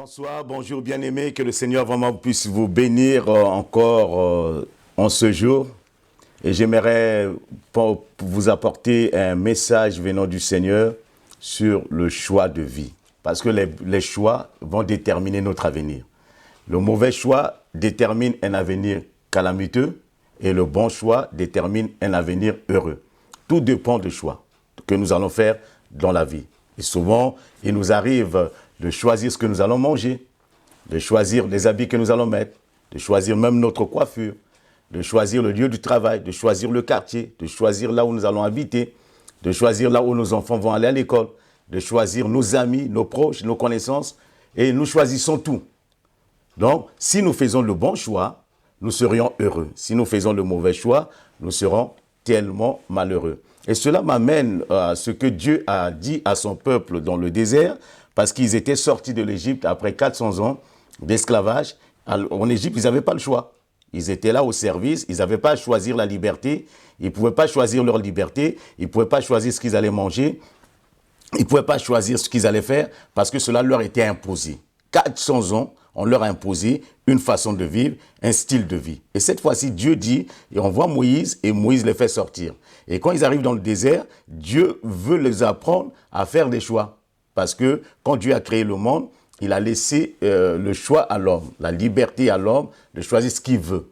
Bonsoir, bonjour bien-aimés, que le Seigneur vraiment puisse vous bénir encore en ce jour. Et j'aimerais vous apporter un message venant du Seigneur sur le choix de vie. Parce que les choix vont déterminer notre avenir. Le mauvais choix détermine un avenir calamiteux et le bon choix détermine un avenir heureux. Tout dépend du choix que nous allons faire dans la vie. Et souvent, il nous arrive de choisir ce que nous allons manger, de choisir les habits que nous allons mettre, de choisir même notre coiffure, de choisir le lieu du travail, de choisir le quartier, de choisir là où nous allons habiter, de choisir là où nos enfants vont aller à l'école, de choisir nos amis, nos proches, nos connaissances, et nous choisissons tout. Donc, si nous faisons le bon choix, nous serions heureux. Si nous faisons le mauvais choix, nous serons tellement malheureux. Et cela m'amène à ce que Dieu a dit à son peuple dans le désert, parce qu'ils étaient sortis de l'Égypte après 400 ans d'esclavage. En Égypte, ils n'avaient pas le choix. Ils étaient là au service, ils n'avaient pas à choisir la liberté, ils ne pouvaient pas choisir leur liberté, ils ne pouvaient pas choisir ce qu'ils allaient manger, ils ne pouvaient pas choisir ce qu'ils allaient faire, parce que cela leur était imposé. 400 ans, on leur a imposé une façon de vivre, un style de vie. Et cette fois-ci, Dieu dit, et on voit Moïse, et Moïse les fait sortir. Et quand ils arrivent dans le désert, Dieu veut les apprendre à faire des choix. Parce que quand Dieu a créé le monde, il a laissé le choix à l'homme, la liberté à l'homme de choisir ce qu'il veut.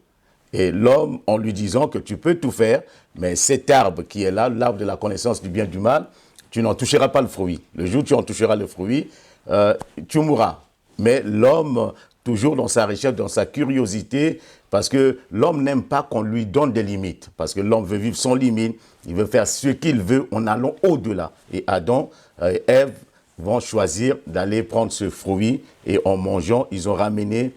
Et l'homme, en lui disant que tu peux tout faire, mais cet arbre qui est là, l'arbre de la connaissance du bien et du mal, tu n'en toucheras pas le fruit. Le jour où tu en toucheras le fruit, tu mourras. Mais l'homme, toujours dans sa recherche, dans sa curiosité, parce que l'homme n'aime pas qu'on lui donne des limites. Parce que l'homme veut vivre sans limite, il veut faire ce qu'il veut en allant au-delà. Et Adam et Ève vont choisir d'aller prendre ce fruit et en mangeant, ils ont ramené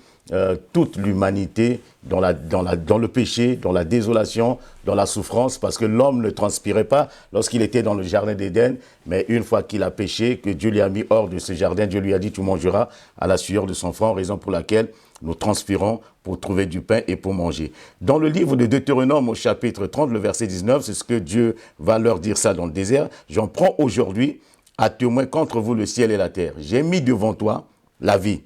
toute l'humanité dans le péché, dans la désolation, dans la souffrance, parce que l'homme ne transpirait pas lorsqu'il était dans le jardin d'Éden, mais une fois qu'il a péché, que Dieu lui a mis hors de ce jardin, Dieu lui a dit « tu mangeras à la sueur de son front », raison pour laquelle nous transpirons pour trouver du pain et pour manger. Dans le livre de Deutéronome au chapitre 30, le verset 19, c'est ce que Dieu va leur dire ça dans le désert. « J'en prends aujourd'hui à témoin contre vous le ciel et la terre. J'ai mis devant toi la vie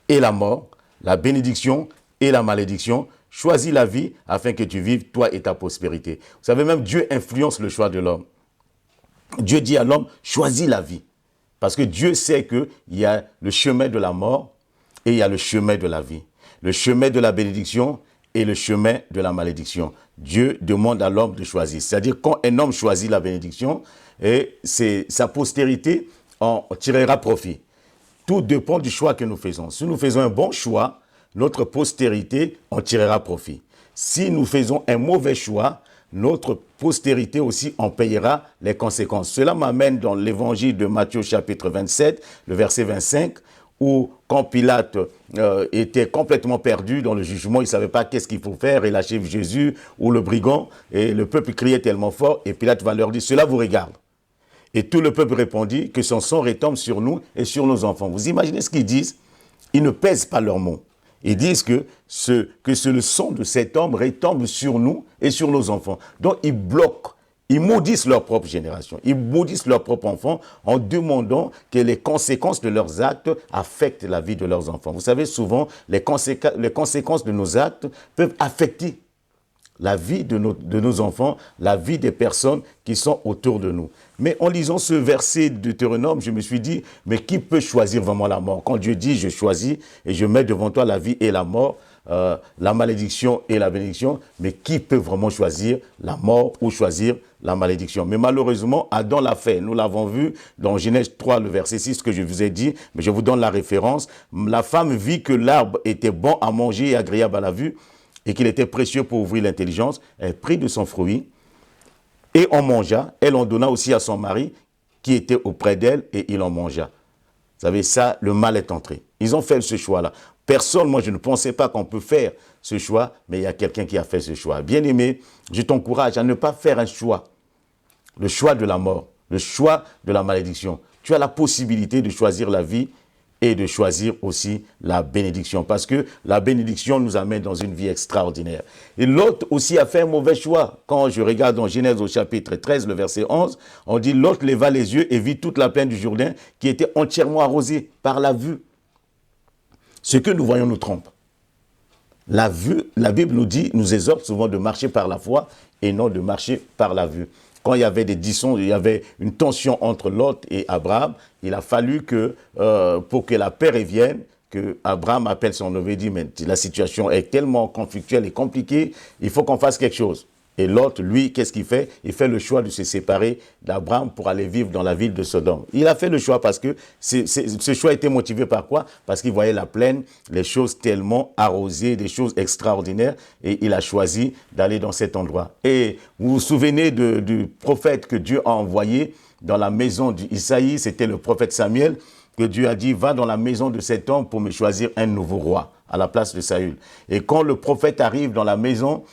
et la mort, la bénédiction et la malédiction. Choisis la vie afin que tu vives, toi et ta prospérité. » Vous savez, même Dieu influence le choix de l'homme. Dieu dit à l'homme, choisis la vie. Parce que Dieu sait qu'il y a le chemin de la mort et il y a le chemin de la vie. Le chemin de la bénédiction et le chemin de la malédiction. Dieu demande à l'homme de choisir. C'est-à-dire, quand un homme choisit la bénédiction, et sa postérité en tirera profit. Tout dépend du choix que nous faisons. Si nous faisons un bon choix, notre postérité en tirera profit. Si nous faisons un mauvais choix, notre postérité aussi en payera les conséquences. Cela m'amène dans l'évangile de Matthieu chapitre 27, le verset 25, où quand Pilate était complètement perdu dans le jugement, il ne savait pas qu'est-ce qu'il faut faire, et lâcher Jésus ou le brigand, et le peuple criait tellement fort, et Pilate va leur dire, cela vous regarde. Et tout le peuple répondit que son sang retombe sur nous et sur nos enfants. Vous imaginez ce qu'ils disent? Ils ne pèsent pas leurs mots. Ils disent que le sang de cet homme retombe sur nous et sur nos enfants. Donc ils bloquent, ils maudissent leur propre génération, ils maudissent leurs propres enfants en demandant que les conséquences de leurs actes affectent la vie de leurs enfants. Vous savez, souvent, les conséquences de nos actes peuvent affecter la vie de nos enfants, la vie des personnes qui sont autour de nous. Mais en lisant ce verset de Deutéronome, je me suis dit, mais qui peut choisir vraiment la mort? Quand Dieu dit, je choisis et je mets devant toi la vie et la mort, la malédiction et la bénédiction, mais qui peut vraiment choisir la mort ou choisir la malédiction? Mais malheureusement, Adam l'a fait. Nous l'avons vu dans Genèse 3, le verset 6, que je vous ai dit, mais je vous donne la référence. La femme vit que l'arbre était bon à manger et agréable à la vue, et qu'il était précieux pour ouvrir l'intelligence, elle prit de son fruit et en mangea. Elle en donna aussi à son mari qui était auprès d'elle et il en mangea. Vous savez, ça, le mal est entré. Ils ont fait ce choix-là. Personne, moi, je ne pensais pas qu'on peut faire ce choix, mais il y a quelqu'un qui a fait ce choix. Bien-aimé, je t'encourage à ne pas faire un choix. Le choix de la mort, le choix de la malédiction. Tu as la possibilité de choisir la vie et de choisir aussi la bénédiction. Parce que la bénédiction nous amène dans une vie extraordinaire. Et Lot aussi a fait un mauvais choix. Quand je regarde dans Genèse au chapitre 13, le verset 11, on dit « Lot leva les yeux et vit toute la plaine du Jourdain qui était entièrement arrosée par la vue. Ce que nous voyons nous trompe. La Bible nous dit, nous exhorte souvent de marcher par la foi et non de marcher par la vue. Quand il y avait des dissons, il y avait une tension entre Lot et Abraham, il a fallu que, pour que la paix revienne, que Abraham appelle son neveu et dit, mais la situation est tellement conflictuelle et compliquée, il faut qu'on fasse quelque chose. Et Lot, lui, qu'est-ce qu'il fait? Il fait le choix de se séparer d'Abraham pour aller vivre dans la ville de Sodome. Il a fait le choix parce que ce choix était motivé par quoi? Parce qu'il voyait la plaine, les choses tellement arrosées, des choses extraordinaires, et il a choisi d'aller dans cet endroit. Et vous vous souvenez du prophète que Dieu a envoyé dans la maison d'Isaïe, c'était le prophète Samuel, que Dieu a dit, va dans la maison de cet homme pour me choisir un nouveau roi à la place de Saül. Et quand le prophète arrive dans la maison,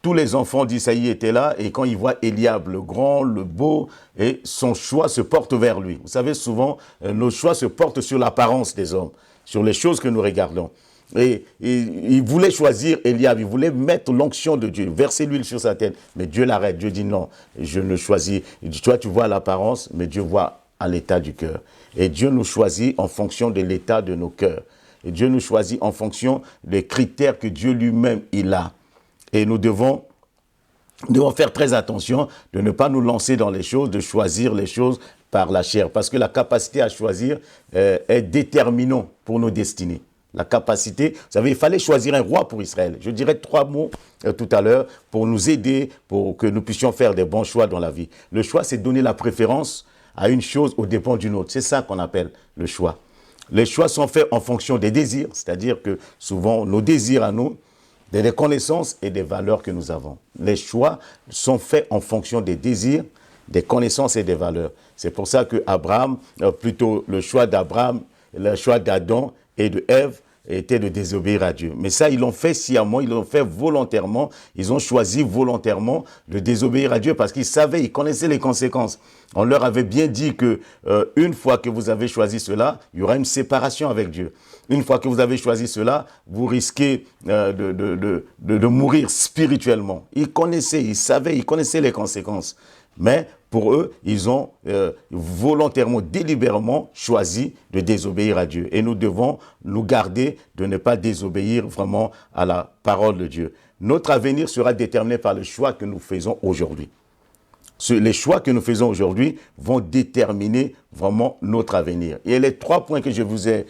tous les enfants d'Isaïe étaient là, et quand ils voient Eliab, le grand, le beau, et son choix se porte vers lui. Vous savez, souvent, nos choix se portent sur l'apparence des hommes, sur les choses que nous regardons. Et il voulait choisir Eliab, il voulait mettre l'onction de Dieu, verser l'huile sur sa tête. Mais Dieu l'arrête, Dieu dit non, je ne choisis. Toi, tu vois l'apparence, mais Dieu voit à l'état du cœur. Et Dieu nous choisit en fonction de l'état de nos cœurs. Et Dieu nous choisit en fonction des critères que Dieu lui-même il a. Et nous devons faire très attention de ne pas nous lancer dans les choses, de choisir les choses par la chair. Parce que la capacité à choisir est déterminante pour nos destinées. La capacité, vous savez, il fallait choisir un roi pour Israël. Je dirais 3 mots tout à l'heure pour nous aider, pour que nous puissions faire des bons choix dans la vie. Le choix, c'est donner la préférence à une chose au dépens d'une autre. C'est ça qu'on appelle le choix. Les choix sont faits en fonction des désirs, c'est-à-dire que souvent nos désirs à nous, des connaissances et des valeurs que nous avons. Les choix sont faits en fonction des désirs, des connaissances et des valeurs. C'est pour ça que Abraham, plutôt le choix d'Abraham, le choix d'Adam et de Ève était de désobéir à Dieu. Mais ça, ils l'ont fait sciemment, ils l'ont fait volontairement, ils ont choisi volontairement de désobéir à Dieu parce qu'ils savaient, ils connaissaient les conséquences. On leur avait bien dit que une fois que vous avez choisi cela, il y aura une séparation avec Dieu. Une fois que vous avez choisi cela, vous risquez de mourir spirituellement. Ils connaissaient, ils savaient, ils connaissaient les conséquences. Mais pour eux, ils ont volontairement, délibérément choisi de désobéir à Dieu. Et nous devons nous garder de ne pas désobéir vraiment à la parole de Dieu. Notre avenir sera déterminé par le choix que nous faisons aujourd'hui. Les choix que nous faisons aujourd'hui vont déterminer vraiment notre avenir. Et les 3 points que je vous ai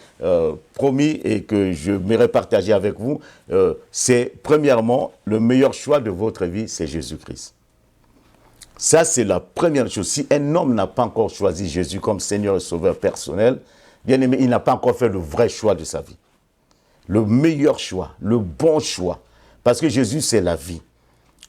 promis et que je m'aimerais partager avec vous, c'est premièrement, le meilleur choix de votre vie, c'est Jésus-Christ. Ça, c'est la première chose. Si un homme n'a pas encore choisi Jésus comme Seigneur et Sauveur personnel, bien aimé, il n'a pas encore fait le vrai choix de sa vie. Le meilleur choix, le bon choix. Parce que Jésus, c'est la vie.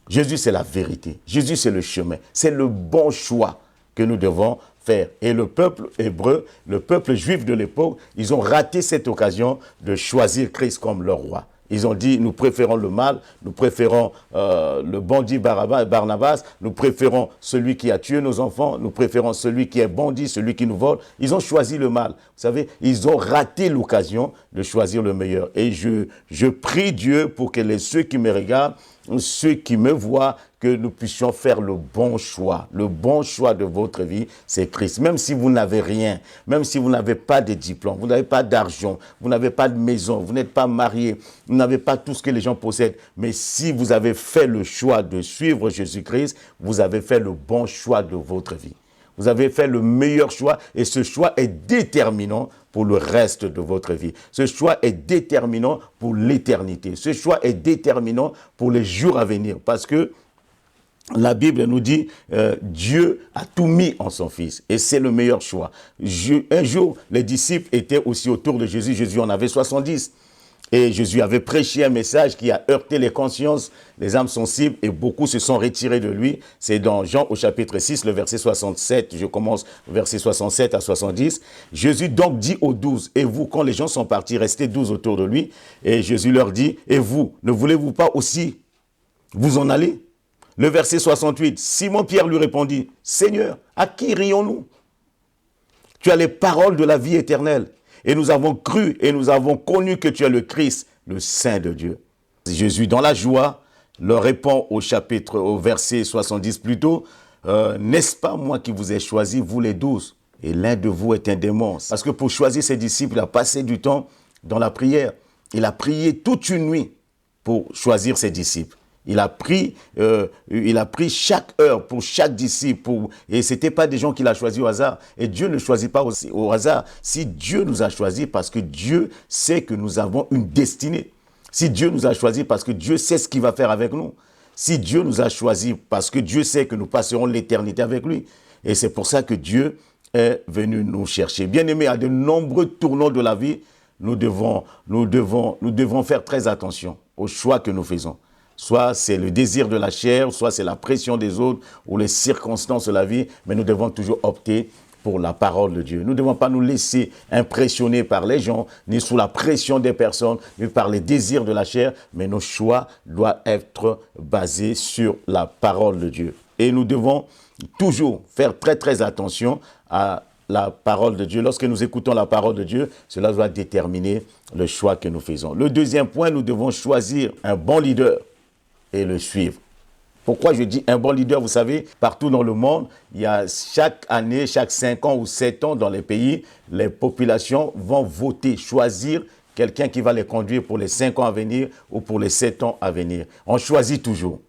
Jésus, c'est la vérité. Jésus, c'est le chemin. C'est le bon choix que nous devons faire. Et le peuple hébreu, le peuple juif de l'époque, ils ont raté cette occasion de choisir Christ comme leur roi. Ils ont dit, nous préférons le mal, nous préférons le bandit Barnabas, nous préférons celui qui a tué nos enfants, nous préférons celui qui est bandit, celui qui nous vole. Ils ont choisi le mal. Vous savez, ils ont raté l'occasion de choisir le meilleur. Et je prie Dieu pour que ceux qui me regardent, ceux qui me voient, que nous puissions faire le bon choix. Le bon choix de votre vie, c'est Christ. Même si vous n'avez rien, même si vous n'avez pas de diplôme, vous n'avez pas d'argent, vous n'avez pas de maison, vous n'êtes pas marié, vous n'avez pas tout ce que les gens possèdent. Mais si vous avez fait le choix de suivre Jésus-Christ, vous avez fait le bon choix de votre vie. Vous avez fait le meilleur choix et ce choix est déterminant pour le reste de votre vie. Ce choix est déterminant pour l'éternité. Ce choix est déterminant pour les jours à venir parce que la Bible nous dit Dieu a tout mis en son Fils et c'est le meilleur choix. Un jour, les disciples étaient aussi autour de Jésus. Jésus en avait 70. Et Jésus avait prêché un message qui a heurté les consciences, les âmes sensibles, et beaucoup se sont retirés de lui. C'est dans Jean au chapitre 6, le verset 67, je commence verset 67 à 70. Jésus donc dit aux 12, et vous, quand les gens sont partis, restez 12 autour de lui. Et Jésus leur dit, et vous, ne voulez-vous pas aussi vous en aller? Le verset 68, Simon-Pierre lui répondit, Seigneur, à qui irions-nous? Tu as les paroles de la vie éternelle. Et nous avons cru et nous avons connu que tu es le Christ, le Saint de Dieu. Jésus, dans la joie, leur répond au verset 70 plutôt, n'est-ce pas moi qui vous ai choisi, vous les 12, et l'un de vous est un démon. Parce que pour choisir ses disciples, il a passé du temps dans la prière. Il a prié toute une nuit pour choisir ses disciples. Il a pris chaque heure pour chaque disciple. Et ce n'était pas des gens qu'il a choisis au hasard. Et Dieu ne choisit pas au hasard. Si Dieu nous a choisis, parce que Dieu sait que nous avons une destinée. Si Dieu nous a choisis, parce que Dieu sait ce qu'il va faire avec nous. Si Dieu nous a choisis, parce que Dieu sait que nous passerons l'éternité avec lui. Et c'est pour ça que Dieu est venu nous chercher. Bien-aimés, à de nombreux tournants de la vie, nous devons faire très attention aux choix que nous faisons. Soit c'est le désir de la chair, soit c'est la pression des autres ou les circonstances de la vie, mais nous devons toujours opter pour la parole de Dieu. Nous ne devons pas nous laisser impressionner par les gens, ni sous la pression des personnes, ni par les désirs de la chair, mais nos choix doivent être basés sur la parole de Dieu. Et nous devons toujours faire très très attention à la parole de Dieu. Lorsque nous écoutons la parole de Dieu, cela doit déterminer le choix que nous faisons. Le deuxième point, nous devons choisir un bon leader et le suivre. Pourquoi je dis un bon leader? Vous savez, partout dans le monde, il y a chaque année, chaque 5 ans ou 7 ans dans les pays, les populations vont voter, choisir quelqu'un qui va les conduire pour les 5 ans à venir ou pour les 7 ans à venir. On choisit toujours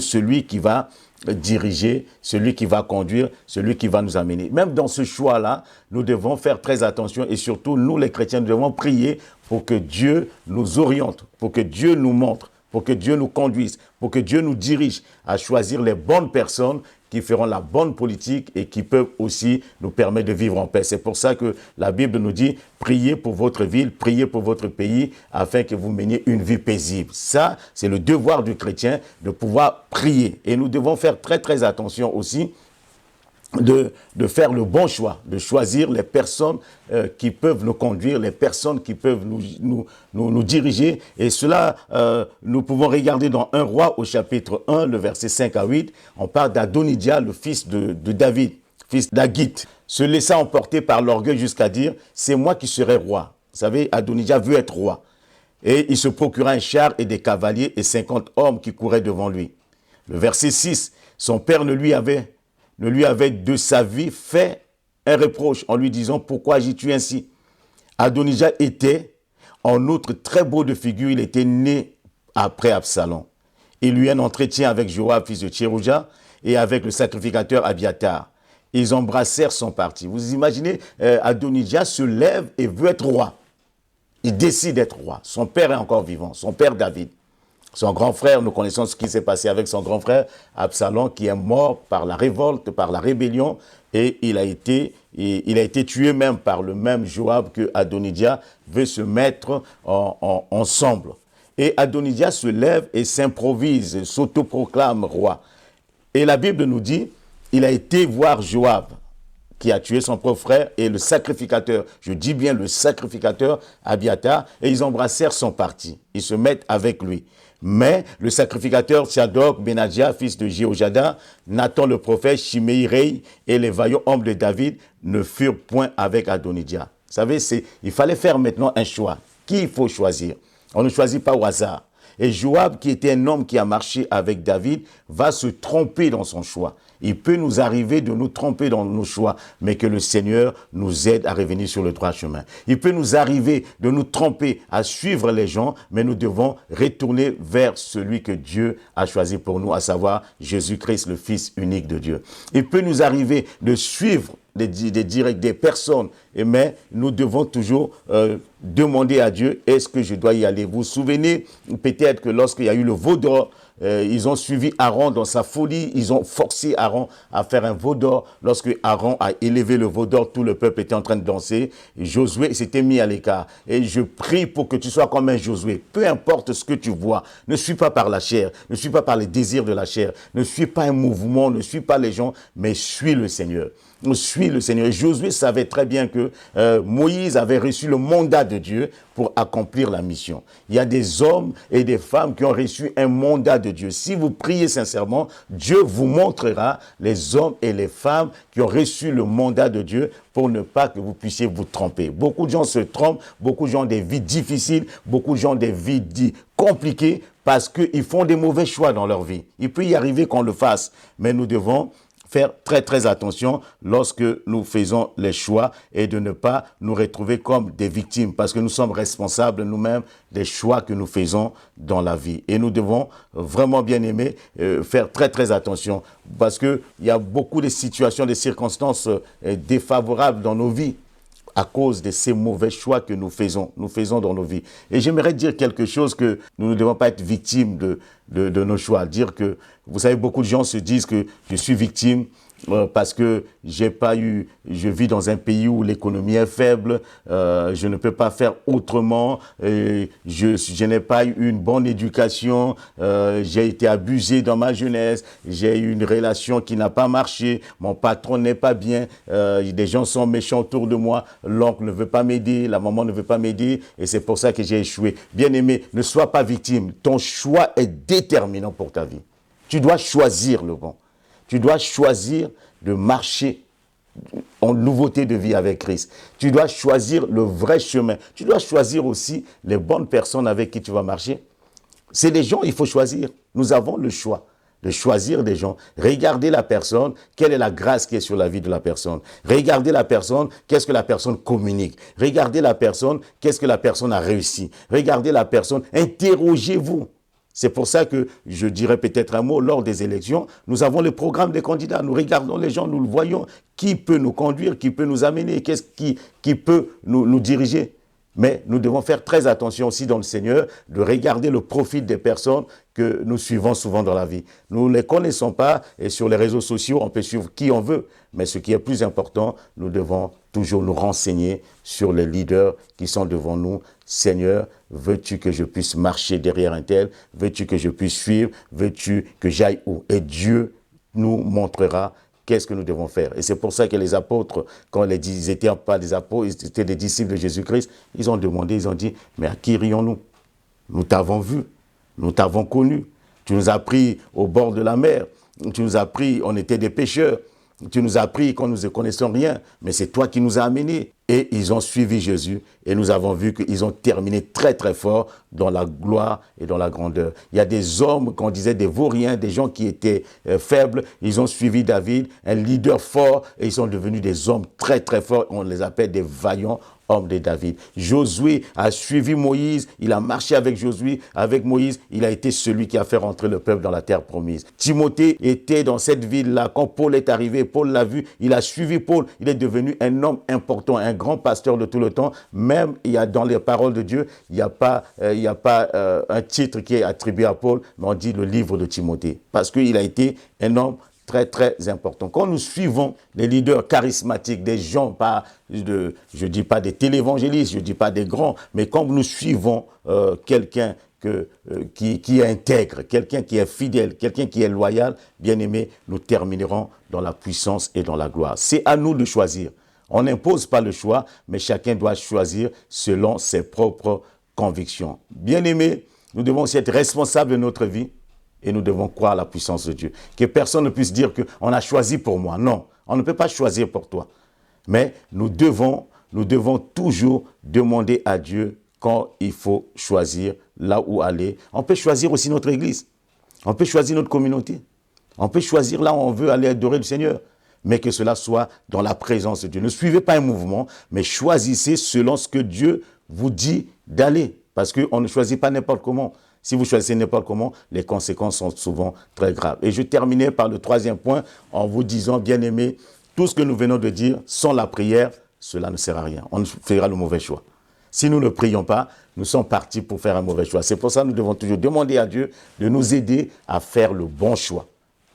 celui qui va diriger, celui qui va conduire, celui qui va nous amener. Même dans ce choix-là, nous devons faire très attention et surtout, nous les chrétiens, nous devons prier pour que Dieu nous oriente, pour que Dieu nous montre, pour que Dieu nous conduise, pour que Dieu nous dirige à choisir les bonnes personnes qui feront la bonne politique et qui peuvent aussi nous permettre de vivre en paix. C'est pour ça que la Bible nous dit, priez pour votre ville, priez pour votre pays, afin que vous meniez une vie paisible. Ça, c'est le devoir du chrétien de pouvoir prier. Et nous devons faire très très attention aussi de faire le bon choix, de choisir les personnes qui peuvent nous conduire, les personnes qui peuvent nous diriger. Et cela, nous pouvons regarder dans 1 Roi au chapitre 1, le verset 5 à 8. On parle d'Adonijah, le fils de David, fils d'Haggith, se laissa emporter par l'orgueil jusqu'à dire « c'est moi qui serai roi ». Vous savez, Adonijah veut être roi. Et il se procura un char et des cavaliers et 50 hommes qui couraient devant lui. Le verset 6, son père ne lui avait de sa vie fait un reproche en lui disant « Pourquoi agis-tu ainsi ?» Adonijah était en outre très beau de figure, il était né après Absalom. Il eut un entretien avec Joab, fils de Tsérouja, et avec le sacrificateur Abiatar. Ils embrassèrent son parti. Vous imaginez, Adonijah se lève et veut être roi. Il décide d'être roi. Son père est encore vivant, son père David. Son grand frère, nous connaissons ce qui s'est passé avec son grand frère, Absalom, qui est mort par la révolte, par la rébellion, et il a été tué même par le même Joab que Adonijah veut se mettre ensemble. Et Adonijah se lève et s'improvise, s'autoproclame roi. Et la Bible nous dit, il a été voir Joab, qui a tué son propre frère, et le sacrificateur, je dis bien le sacrificateur Abiatar, et ils embrassèrent son parti. Ils se mettent avec lui. Mais le sacrificateur Tsadok, Benadja, fils de Jéhojada, Nathan le prophète, Shimei Rei et les vaillants hommes de David ne furent point avec Adonijah. Vous savez, il fallait faire maintenant un choix. Qui il faut choisir? On ne choisit pas au hasard. Et Joab, qui était un homme qui a marché avec David, va se tromper dans son choix. Il peut nous arriver de nous tromper dans nos choix, mais que le Seigneur nous aide à revenir sur le droit chemin. Il peut nous arriver de nous tromper à suivre les gens, mais nous devons retourner vers celui que Dieu a choisi pour nous, à savoir Jésus-Christ, le Fils unique de Dieu. Il peut nous arriver de suivre des personnes, mais nous devons toujours demander à Dieu, est-ce que je dois y aller? Vous vous souvenez peut-être que lorsqu'il y a eu le veau d'or, ils ont suivi Aaron dans sa folie, ils ont forcé Aaron à faire un veau d'or. Lorsque Aaron a élevé le veau d'or, tout le peuple était en train de danser. Josué s'était mis à l'écart. Et je prie pour que tu sois comme un Josué. Peu importe ce que tu vois, ne suis pas par la chair, ne suis pas par les désirs de la chair, ne suis pas un mouvement, ne suis pas les gens, mais suis le Seigneur. Suis le Seigneur. Et Josué savait très bien que Moïse avait reçu le mandat de Dieu pour accomplir la mission. Il y a des hommes et des femmes qui ont reçu un mandat de Dieu. Si vous priez sincèrement, Dieu vous montrera les hommes et les femmes qui ont reçu le mandat de Dieu pour ne pas que vous puissiez vous tromper. Beaucoup de gens se trompent, beaucoup de gens ont des vies difficiles, beaucoup de gens ont des vies compliquées parce qu'ils font des mauvais choix dans leur vie. Il peut y arriver qu'on le fasse, mais nous devons faire très très attention lorsque nous faisons les choix et de ne pas nous retrouver comme des victimes parce que nous sommes responsables nous-mêmes des choix que nous faisons dans la vie. Et nous devons vraiment, bien aimer, faire très très attention parce qu'il y a beaucoup de situations, de circonstances défavorables dans nos vies à cause de ces mauvais choix que nous faisons dans nos vies. Et j'aimerais dire quelque chose que nous ne devons pas être victimes de nos choix. Dire que, vous savez, beaucoup de gens se disent que je suis victime parce que je vis dans un pays où l'économie est faible, je ne peux pas faire autrement, je n'ai pas eu une bonne éducation, j'ai été abusé dans ma jeunesse, j'ai eu une relation qui n'a pas marché, mon patron n'est pas bien, des gens sont méchants autour de moi, l'oncle ne veut pas m'aider, la maman ne veut pas m'aider, et c'est pour ça que j'ai échoué. Bien-aimé, ne sois pas victime, ton choix est déterminant pour ta vie. Tu dois choisir le bon. Tu dois choisir de marcher en nouveauté de vie avec Christ. Tu dois choisir le vrai chemin. Tu dois choisir aussi les bonnes personnes avec qui tu vas marcher. C'est les gens, il faut choisir. Nous avons le choix de choisir des gens. Regardez la personne, quelle est la grâce qui est sur la vie de la personne. Regardez la personne, qu'est-ce que la personne communique. Regardez la personne, qu'est-ce que la personne a réussi. Regardez la personne, interrogez-vous. C'est pour ça que je dirais peut-être un mot, lors des élections, nous avons le programme des candidats, nous regardons les gens, nous le voyons, qui peut nous conduire, qui peut nous amener, qu'est-ce qui peut nous diriger. Mais nous devons faire très attention aussi dans le Seigneur de regarder le profil des personnes que nous suivons souvent dans la vie. Nous ne les connaissons pas et sur les réseaux sociaux, on peut suivre qui on veut. Mais ce qui est plus important, nous devons toujours nous renseigner sur les leaders qui sont devant nous. Seigneur, veux-tu que je puisse marcher derrière un tel? Veux-tu que je puisse suivre? Veux-tu que j'aille où? Et Dieu nous montrera qu'est-ce que nous devons faire. Et c'est pour ça que les apôtres, quand ils n'étaient pas des apôtres, ils étaient des disciples de Jésus-Christ, ils ont demandé, ils ont dit, mais à qui irions-nous? Nous t'avons vu, nous t'avons connu. Tu nous as pris au bord de la mer, tu nous as pris, on était des pécheurs. Tu nous as pris quand nous ne connaissions rien, mais c'est toi qui nous as amenés. Et ils ont suivi Jésus et nous avons vu qu'ils ont terminé très très fort dans la gloire et dans la grandeur. Il y a des hommes, qu'on disait des vauriens, des gens qui étaient faibles, ils ont suivi David, un leader fort, et ils sont devenus des hommes très très forts. On les appelle des vaillants hommes de David. Josué a suivi Moïse, il a marché avec Josué, avec Moïse, il a été celui qui a fait rentrer le peuple dans la terre promise. Timothée était dans cette ville-là, quand Paul est arrivé, Paul l'a vu, il a suivi Paul, il est devenu un homme important, un grand pasteur de tout le temps. Même il y a dans les paroles de Dieu, il n'y a pas un titre qui est attribué à Paul, mais on dit le livre de Timothée, parce qu'il a été un homme très, très important. Quand nous suivons les leaders charismatiques, des gens, je ne dis pas des télévangélistes, je ne dis pas des grands, mais quand nous suivons quelqu'un qui est intègre, quelqu'un qui est fidèle, quelqu'un qui est loyal, bien aimé, nous terminerons dans la puissance et dans la gloire. C'est à nous de choisir. On n'impose pas le choix, mais chacun doit choisir selon ses propres convictions. Bien aimé, nous devons aussi être responsables de notre vie. Et nous devons croire à la puissance de Dieu. Que personne ne puisse dire qu'on a choisi pour moi. Non, on ne peut pas choisir pour toi. Mais nous devons toujours demander à Dieu quand il faut choisir là où aller. On peut choisir aussi notre église. On peut choisir notre communauté. On peut choisir là où on veut aller adorer le Seigneur. Mais que cela soit dans la présence de Dieu. Ne suivez pas un mouvement, mais choisissez selon ce que Dieu vous dit d'aller. Parce qu'on ne choisit pas n'importe comment. Si vous choisissez n'importe comment, les conséquences sont souvent très graves. Et je terminais par le troisième point en vous disant, bien aimé, tout ce que nous venons de dire, sans la prière, cela ne sert à rien. On fera le mauvais choix. Si nous ne prions pas, nous sommes partis pour faire un mauvais choix. C'est pour ça que nous devons toujours demander à Dieu de nous aider à faire le bon choix.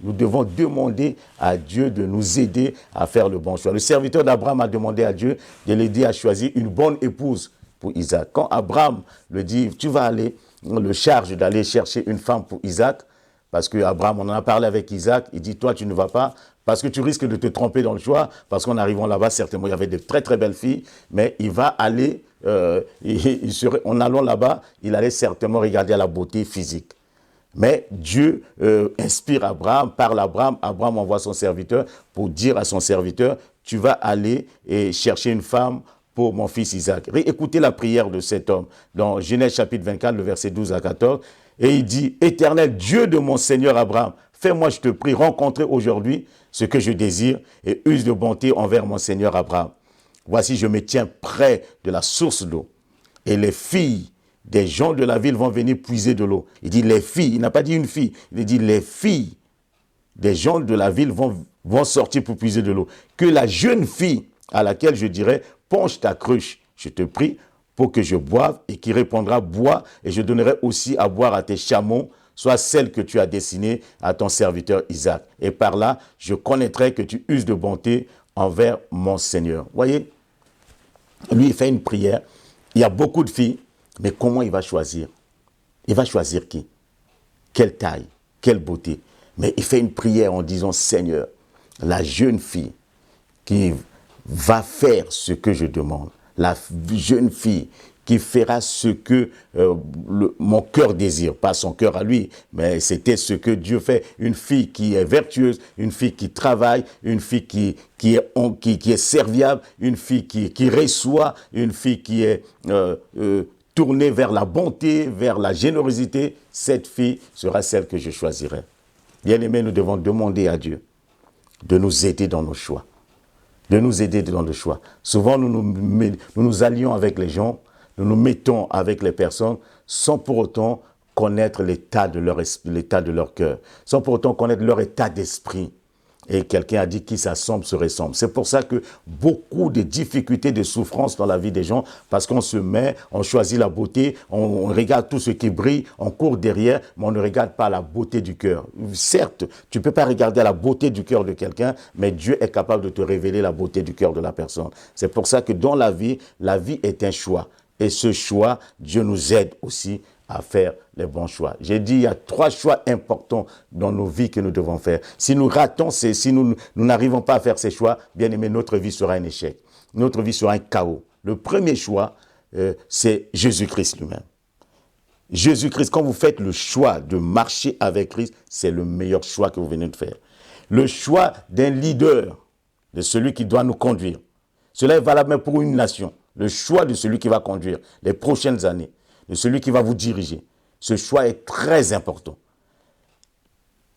Nous devons demander à Dieu de nous aider à faire le bon choix. Le serviteur d'Abraham a demandé à Dieu de l'aider à choisir une bonne épouse pour Isaac. Quand Abraham le dit, tu vas aller, on le charge d'aller chercher une femme pour Isaac, parce qu'Abraham, on en a parlé avec Isaac, il dit, toi, tu ne vas pas, parce que tu risques de te tromper dans le choix, parce qu'en arrivant là-bas, certainement, il y avait de très, très belles filles, mais il va aller, en allant là-bas, il allait certainement regarder à la beauté physique. Mais Dieu inspire Abraham, parle à Abraham, Abraham envoie son serviteur pour dire à son serviteur, tu vas aller et chercher une femme pour mon fils Isaac. Écoutez la prière de cet homme dans Genèse chapitre 24, le verset 12 à 14. Et il dit, Éternel Dieu de mon Seigneur Abraham, Fais-moi, je te prie, rencontrer aujourd'hui ce que je désire et use de bonté envers mon Seigneur Abraham. Voici, je me tiens près de la source d'eau. Et les filles des gens de la ville vont venir puiser de l'eau. Il dit les filles, il n'a pas dit une fille, il dit les filles des gens de la ville vont sortir pour puiser de l'eau. Que la jeune fille à laquelle je dirai, penche ta cruche, je te prie, pour que je boive, et qui répondra, bois, et je donnerai aussi à boire à tes chameaux, soit celle que tu as destinée à ton serviteur Isaac. Et par là, je connaîtrai que tu uses de bonté envers mon Seigneur. Voyez, lui, il fait une prière. Il y a beaucoup de filles, mais comment il va choisir? Il va choisir qui? Quelle taille? Quelle beauté? Mais il fait une prière en disant, Seigneur, la jeune fille qui va faire ce que je demande, la jeune fille qui fera ce que mon cœur désire, pas son cœur à lui, mais c'était ce que Dieu fait. Une fille qui est vertueuse, une fille qui travaille, une fille qui est serviable, une fille qui reçoit, une fille qui est tournée vers la bonté, vers la générosité. Cette fille sera celle que je choisirai. Bien-aimés, nous devons demander à Dieu de nous aider dans nos choix. De nous aider dans le choix. Souvent, nous nous allions avec les gens, nous nous mettons avec les personnes sans pour autant connaître l'état de leur cœur, sans pour autant connaître leur état d'esprit. Et quelqu'un a dit qui s'assemble se ressemble. C'est pour ça que beaucoup de difficultés, de souffrances dans la vie des gens, parce qu'on se met, on choisit la beauté, on regarde tout ce qui brille, on court derrière, mais on ne regarde pas la beauté du cœur. Certes, tu ne peux pas regarder la beauté du cœur de quelqu'un, mais Dieu est capable de te révéler la beauté du cœur de la personne. C'est pour ça que dans la vie est un choix. Et ce choix, Dieu nous aide aussi à faire les bons choix. J'ai dit, il y a 3 choix importants dans nos vies que nous devons faire. Si nous ratons, si nous n'arrivons pas à faire ces choix, bien aimé, notre vie sera un échec. Notre vie sera un chaos. Le premier choix, c'est Jésus-Christ lui-même. Jésus-Christ, quand vous faites le choix de marcher avec Christ, c'est le meilleur choix que vous venez de faire. Le choix d'un leader, de celui qui doit nous conduire. Cela est valable même pour une nation. Le choix de celui qui va conduire les prochaines années, de celui qui va vous diriger. Ce choix est très important.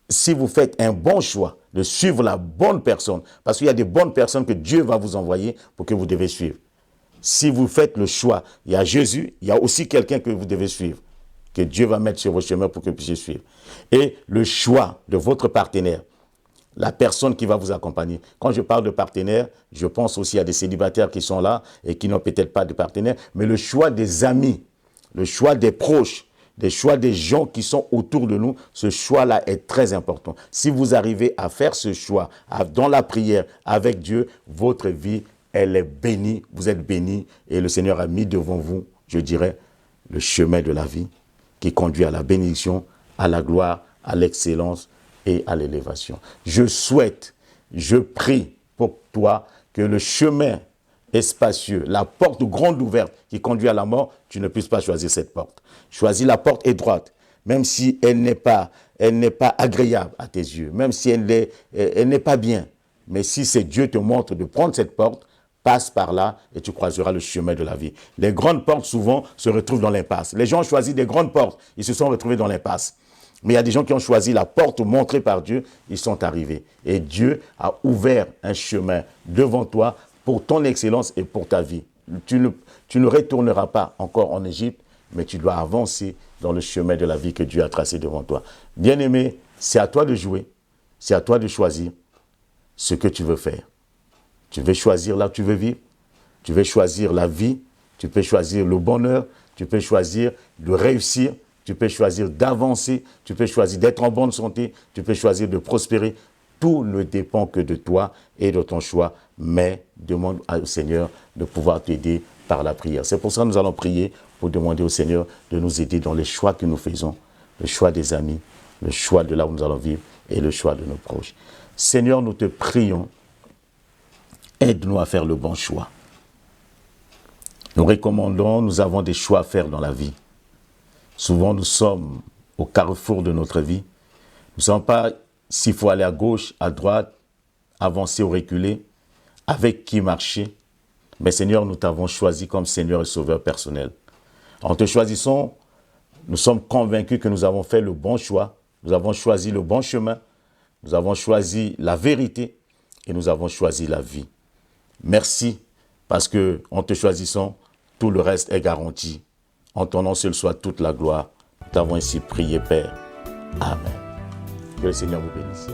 Si vous faites un bon choix de suivre la bonne personne, parce qu'il y a des bonnes personnes que Dieu va vous envoyer pour que vous devez suivre. Si vous faites le choix, il y a Jésus, il y a aussi quelqu'un que vous devez suivre, que Dieu va mettre sur vos chemins pour que vous puissiez suivre. Et le choix de votre partenaire, la personne qui va vous accompagner. Quand je parle de partenaire, je pense aussi à des célibataires qui sont là et qui n'ont peut-être pas de partenaire, mais le choix des amis, le choix des proches, le choix des gens qui sont autour de nous, ce choix-là est très important. Si vous arrivez à faire ce choix dans la prière avec Dieu, votre vie, elle est bénie, vous êtes bénis et le Seigneur a mis devant vous, je dirais, le chemin de la vie qui conduit à la bénédiction, à la gloire, à l'excellence et à l'élévation. Je souhaite, je prie pour toi que le chemin est spacieux, la porte grande ouverte qui conduit à la mort, tu ne puisses pas choisir cette porte. Choisis la porte étroite, même si elle n'est pas agréable à tes yeux, même si elle n'est pas bien. Mais si c'est Dieu te montre de prendre cette porte, passe par là et tu croiseras le chemin de la vie. Les grandes portes, souvent, se retrouvent dans l'impasse. Les gens ont choisi des grandes portes, ils se sont retrouvés dans l'impasse. Mais il y a des gens qui ont choisi la porte montrée par Dieu, ils sont arrivés. Et Dieu a ouvert un chemin devant toi pour ton excellence et pour ta vie. Tu ne retourneras pas encore en Égypte, mais tu dois avancer dans le chemin de la vie que Dieu a tracé devant toi. Bien-aimé, c'est à toi de jouer, c'est à toi de choisir ce que tu veux faire. Tu veux choisir là où tu veux vivre, tu veux choisir la vie, tu peux choisir le bonheur, tu peux choisir de réussir, tu peux choisir d'avancer, tu peux choisir d'être en bonne santé, tu peux choisir de prospérer. Tout ne dépend que de toi et de ton choix, mais demande au Seigneur de pouvoir t'aider par la prière. C'est pour ça que nous allons prier pour demander au Seigneur de nous aider dans les choix que nous faisons, le choix des amis, le choix de là où nous allons vivre et le choix de nos proches. Seigneur, nous te prions, aide-nous à faire le bon choix. Nous recommandons, nous avons des choix à faire dans la vie. Souvent, nous sommes au carrefour de notre vie. Nous ne savons pas s'il faut aller à gauche, à droite, avancer ou reculer, avec qui marcher. Mais Seigneur, nous t'avons choisi comme Seigneur et Sauveur personnel. En te choisissant, nous sommes convaincus que nous avons fait le bon choix. Nous avons choisi le bon chemin. Nous avons choisi la vérité et nous avons choisi la vie. Merci parce que en te choisissant, tout le reste est garanti. En ton nom seul soit toute la gloire. Nous t'avons ainsi prié, Père. Amen. Que le Seigneur vous bénisse.